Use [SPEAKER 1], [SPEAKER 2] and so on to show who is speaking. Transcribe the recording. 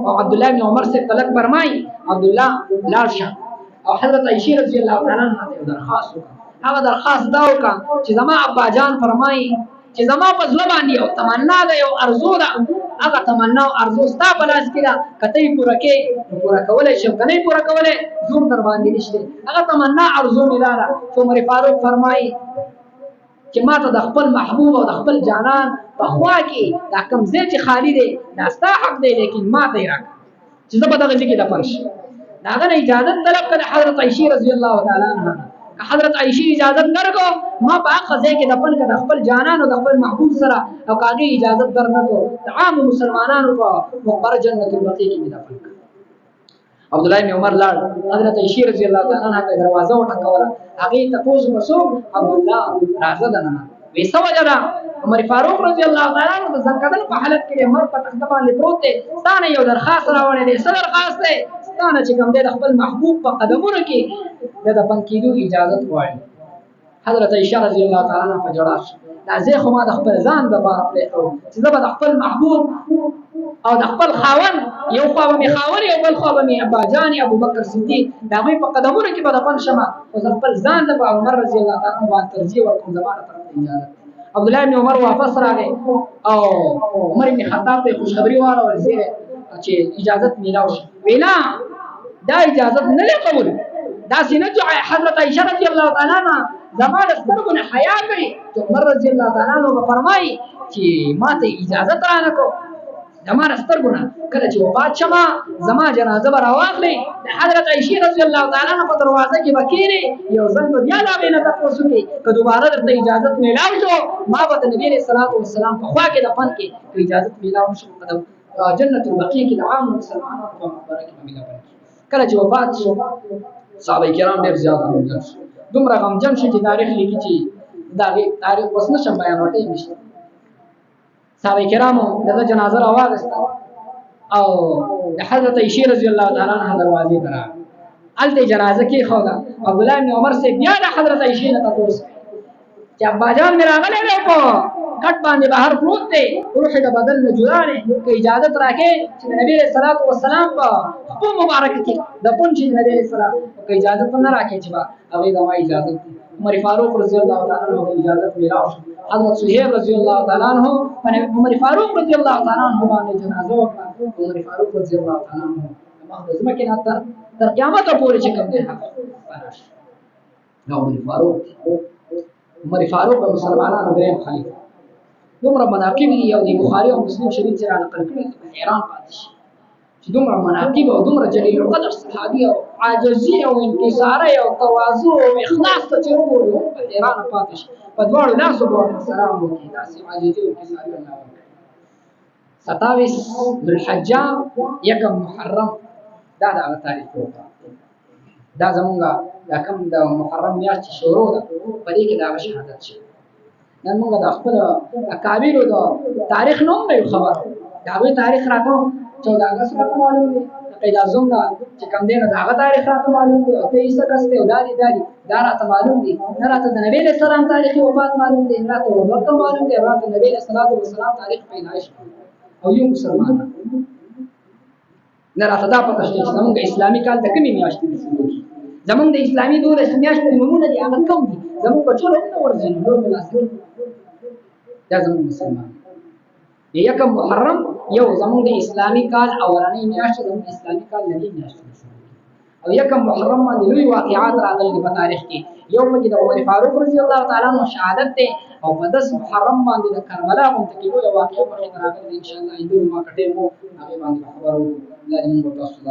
[SPEAKER 1] او عبد الله بن عمر سے طلب فرمای عبد الله لارشه او حضرت عائشہ رضی الله تعالی عنها ته درخواست وکړه. هغه درخواست دا وکړه چې زما ابا جان فرمای چې زما په ځل باندې یو تمنا ده یو ارزو ده، هغه تمنا او ارزو ستا په لاس کې ده، کته یې پوره کې پوره کولای شم کنه یې پوره کولای زور در باندې نشته. هغه تمنا ارزو مې ده چې عمر فاروق فرمای چې ما ته د خپل محبوب او د خپل جانان په خوا کې دا کوم ځای چې خالی دی دا ستا حق دی، لیکن ما ته یې راکړه چې زه به دغه ځای کې دفن شم. د هغه نه اجازت طلب کړه حضرت عائشہ رضی الله تعالی عنها. حضرت عائشہ اجازت درکو ما په هغه ځای کې دفن کړه خپل جانان او د خپل محبوب سره، او کاږي اجازت درنکو عام مسلمانانو په مقبره جنت البقیع کې دفن کړه. عبد الله بن عمر لاړ حضرت عائشہ رضی الله تعالی عنها ته دروازه وټکوله، هغه تاسو مسو عبد الله راځه دننه وې سوجدا. عمر فاروق رضی الله تعالی عنہ د ځنکدن په حالت کې مر په تخت باندې پروت دی، ستانه یو درخواست راوړی دی. څه درخواست دی؟ ستانه چې کوم دی د خپل محبوب په قدمونو کې د دفن کېدو اجازت غواړي. حضرت عائشہ رضی الله تعالی عنها په جوړه دا زه خو ما د خپل ځان د بار پرېښو چې زه به د خپل محبوب او د خپل خاون یو خوا به مې خاون یو بل خوا به مې ابا جان ابو بکر صدیق د هغوی په قدمونو کې به دفن شمه، خو زه خپل ځان د عمر رضی الله تعالی عنه باندې ترجیح ورکوم، زما له طرفه اجازت. عبد الله بن عمر واپس راغی او عمر بن خطاب ته خوشخبری واورول چې اجازت میلاو شي. وینا دا اجازت نه قبول، دا سینه چې حضرت عائشہ رضی الله تعالی عنها زما د سترګو نه حیا کوي چې عمر رضی الله تعالی عنه به فرمایي چې ما ته اجازت را نه کو زما د سترګو نه کله چې وفات شمه زما جنازه به راواخلې د حضرت عائشہ رضی الله تعالی عنها په دروازه کې به کېنې، یو ځل به بیا دا به نه تپوس وکړي که دوباره درته اجازت میلاو شو ما به د نبي علیه الصلاة والسلام په خوا کې دفن کې که اجازت میلاو شو جنت البقیع کې د عام مسلمانانو په مقبره کې به مې دفن کړي. کله چې وفات شو صحابه کرام ډېر زیات غمجن شو، دومره غمجن شو چې تاریخ لیکي چې د هغې تاریخ اوس نشم بیانولی نشته. صحابه کرامو دغه جنازه راواخیسته او د حضرت عائشہ رضی الله تعالی عنها دروازې ته راغی، هلته یې جنازه کېښوده. عبدالله بن عمر صاحب بیا د حضرت عائشہ نه تپوس کوي چې اباجان مې راغلی دی په کټ باندې بهر پروت دی، روح د بدن نه جدا دی، که اجازت راکړې چې د نبي علیه الصلاة والسلام په خپل مبارکه کې دفن شي د نبي علیه السلام، که اجازت نه راکړې چې به هغې زما اجازت دی. عمر فاروق رضی الله تعالی عنه ته اجازت میلاو شو. حضرت صہیب رضی الله تعالی عنہ عمر فاروق رضی الله تعالی عنہ باندې جنازه وکړه. عمر فاروق رضی الله تعالی عنہ مخ ځمکې نه تر قیامت پورې چې کوم دی حق پراش. عمر فاروق د مسلمانانو دریم خلیفه، دومره مناقب دي او د بخاري او مسلم شریف سره نقل کړي حیران پاتې شي چې دومره مناقب او دومره جلیل القدر صحابي او عاجزي او انکساري او تواضع او اخلاص ته چې وګورو حیران پاتې شي. په دواړو لاسو باندې سلام وکړي، داسې عاجزي او انکساري الله وکړي. 27 ذوالحجه یکم محرم دا د هغه تاریخ وکړه. دا زمونږ دا کوم د محرم میاشت چې شروع ده په دې کې د هغه شهادت شي. نن موږ د خپل اکابرو د تاریخ نوم نه یو خبر، د هغوی تاریخ راته 14 اګست راته معلوم دی، د قید اعظم نه چې کوم دی نو د هغه تاریخ راته معلوم دی، او 23 اګست دی او دا دا راته معلوم دي. نه راته د نبي علیه السلام تاریخي وفات معلوم دی، نه راته ابوبکر معلوم دی، راته نبي علیه السلام تاریخ پیدایش او یو مسلمان نه راته دا پته شته چې زمونږ اسلامي کال د کومې میاشتې نه شروع کېږي، زمونږ د اسلامي 12 میاشتې نومونه دي هغه کوم دي، زمونږ په ټوله نه ورځي نور ملاسي دا زمونږ مسلمان. یکم محرم یو زمونږ د اسلامي کال اولنۍ میاشت، زمونږ اسلامي کال نوې میاشت او یکم محرم باندې لوی واقعات راغلي په تاریخ کې. یو پکې د عمر فاروق رضی الله تعالی عنہ شهادت دی، او په 10 محرم باندې د کربلا غونډه کې لوی واقعه په کې راغلي. ان شاء الله ایندو ما کټې مو هغه باندې خبرو. الله دې موږ تاسو ته